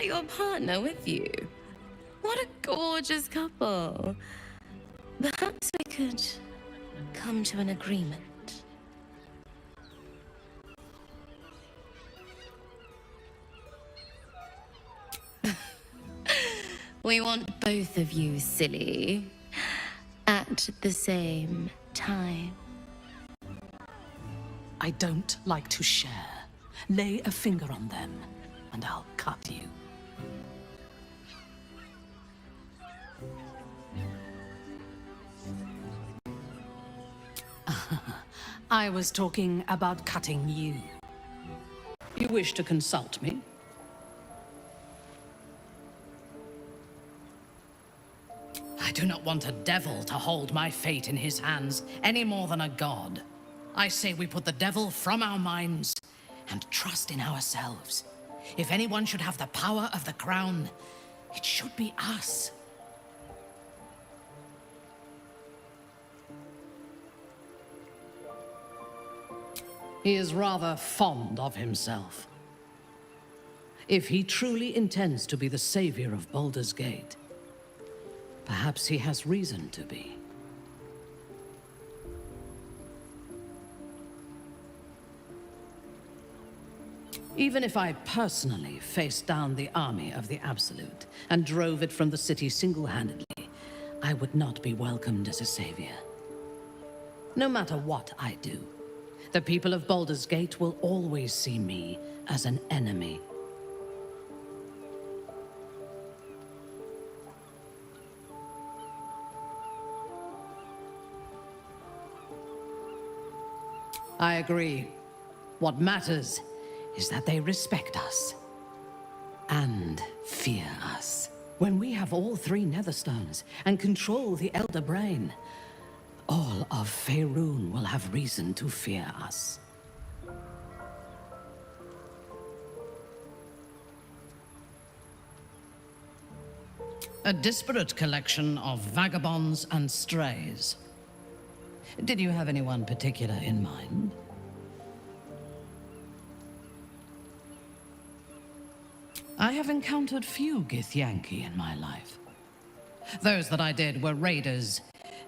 your partner with you? What a gorgeous couple. Perhaps we could come to an agreement. We want both of you, silly, at the same time. I don't like to share. Lay a finger on them, and I'll cut you. I was talking about cutting you. You wish to consult me? I do not want a devil to hold my fate in his hands any more than a god. I say we put the devil from our minds and trust in ourselves. If anyone should have the power of the crown, it should be us. He is rather fond of himself. If he truly intends to be the savior of Baldur's Gate, perhaps he has reason to be. Even if I personally faced down the army of the Absolute and drove it from the city single-handedly, I would not be welcomed as a savior. No matter what I do, the people of Baldur's Gate will always see me as an enemy. I agree. What matters is that they respect us and fear us. When we have all three Netherstones and control the Elder Brain, all of Faerun will have reason to fear us. A disparate collection of vagabonds and strays. Did you have anyone particular in mind? I have encountered few Githyanki in my life. Those that I did were raiders.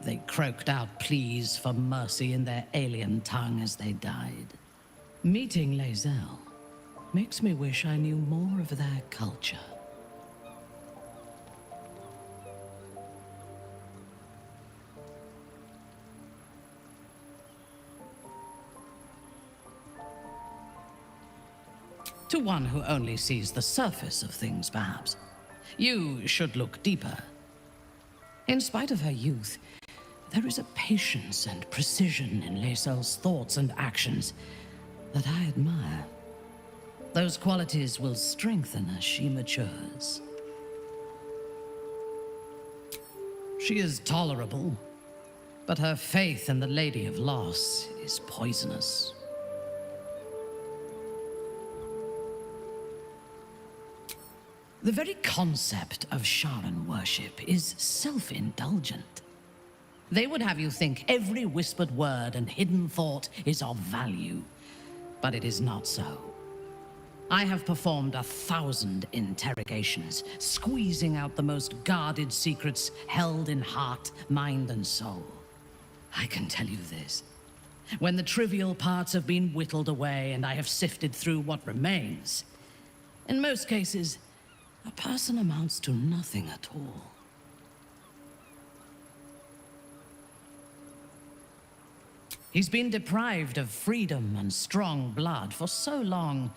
They croaked out pleas for mercy in their alien tongue as they died. Meeting Lae'zel makes me wish I knew more of their culture. To one who only sees the surface of things, perhaps. You should look deeper. In spite of her youth, there is a patience and precision in Lae'zel's thoughts and actions that I admire. Those qualities will strengthen as she matures. She is tolerable, but her faith in the Lady of Loss is poisonous. The very concept of Sharan worship is self-indulgent. They would have you think every whispered word and hidden thought is of value, but it is not so. I have performed 1,000 interrogations, squeezing out the most guarded secrets held in heart, mind, and soul. I can tell you this. When the trivial parts have been whittled away and I have sifted through what remains, in most cases, a person amounts to nothing at all. He's been deprived of freedom and strong blood for so long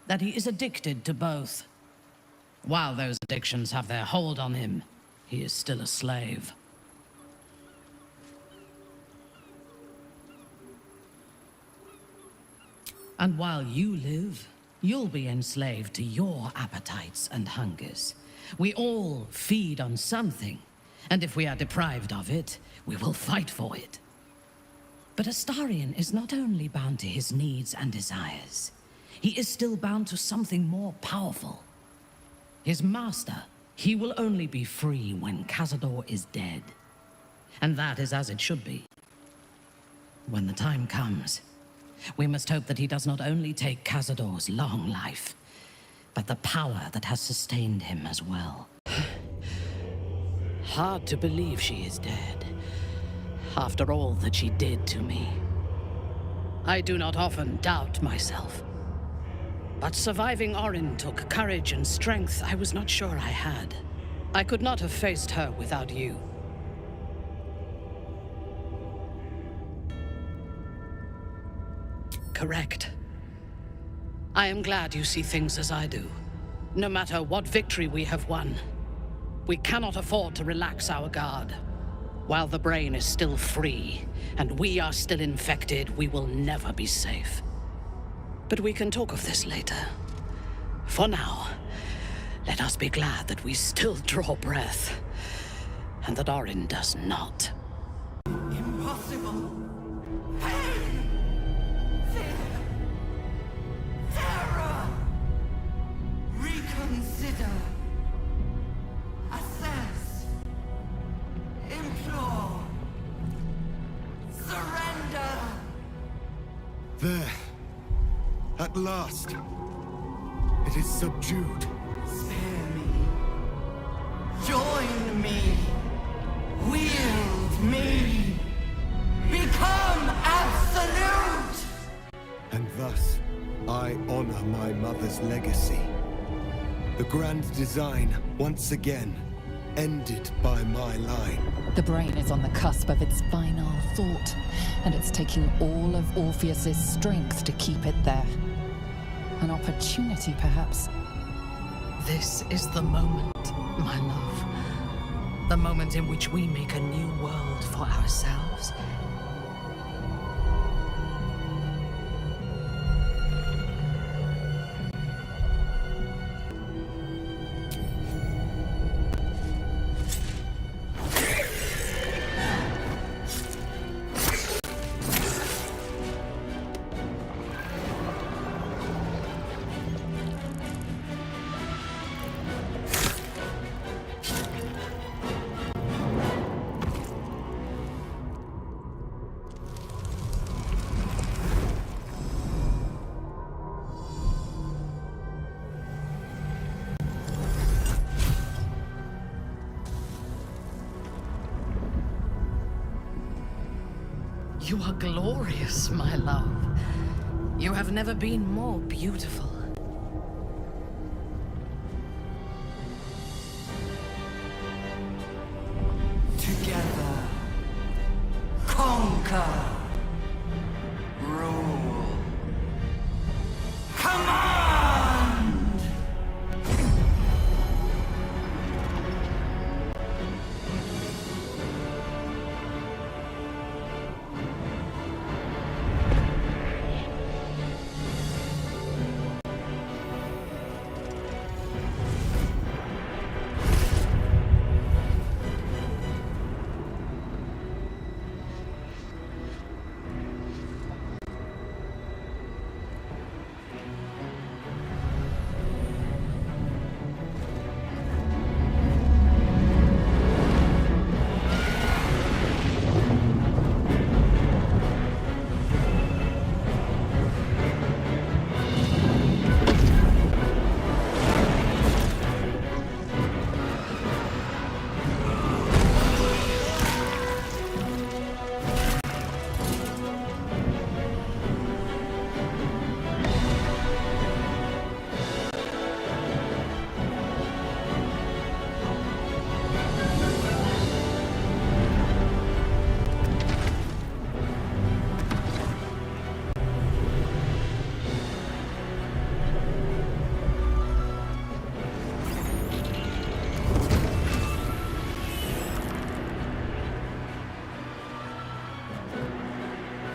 that he is addicted to both. While those addictions have their hold on him, he is still a slave. And while you live, you'll be enslaved to your appetites and hungers. We all feed on something, and if we are deprived of it, we will fight for it. But Astarion is not only bound to his needs and desires, he is still bound to something more powerful. His master, he will only be free when Cazador is dead. And that is as it should be. When the time comes, we must hope that he does not only take Cazador's long life, but the power that has sustained him as well. Hard to believe she is dead, after all that she did to me. I do not often doubt myself. But surviving Orin took courage and strength I was not sure I had. I could not have faced her without you. Correct. I am glad you see things as I do. No matter what victory we have won, we cannot afford to relax our guard. While the brain is still free, and we are still infected, we will never be safe. But we can talk of this later. For now, let us be glad that we still draw breath, and that Orin does not. Impossible! Pain! Fear! Terror! Reconsider! Assess! Implore! Surrender! There. At last. It is subdued. Spare me. Join me. Wield me. Become absolute! And thus, I honor my mother's legacy. The grand design, once again, ended by my line. The brain is on the cusp of its final thought, and it's taking all of Orpheus's strength to keep it there. An opportunity, perhaps. This is the moment, my love. The moment in which we make a new world for ourselves. You are glorious, my love. You have never been more beautiful. Together. Conquer. Rule. Command!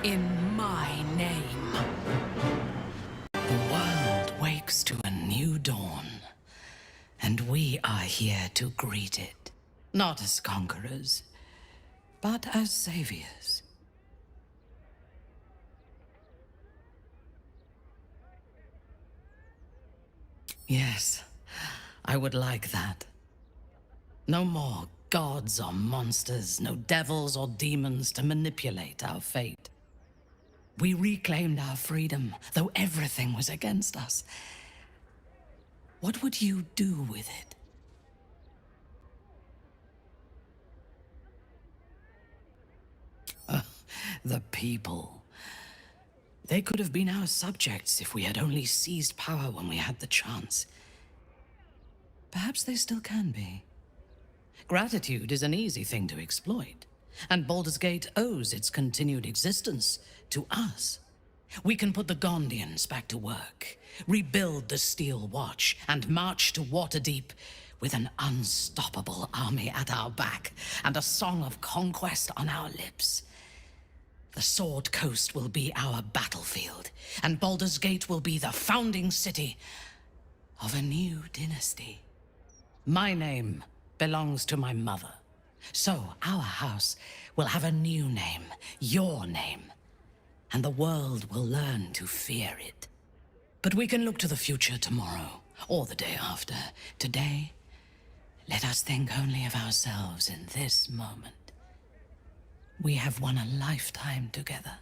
In my name. The world wakes to a new dawn, and we are here to greet it. Not as conquerors, but as saviors. Yes, I would like that. No more gods or monsters, no devils or demons to manipulate our fate. We reclaimed our freedom, though everything was against us. what would you do with it? The people. They could have been our subjects if we had only seized power when we had the chance. Perhaps they still can be. Gratitude is an easy thing to exploit, and Baldur's Gate owes its continued existence to us. We can put the Gondians back to work, rebuild the Steel Watch, and march to Waterdeep with an unstoppable army at our back and a song of conquest on our lips. The Sword Coast will be our battlefield, and Baldur's Gate will be the founding city of a new dynasty. My name belongs to my mother, so our house will have a new name, your name, and the world will learn to fear it. But we can look to the future tomorrow, or the day after. Today, let us think only of ourselves in this moment. We have won a lifetime together.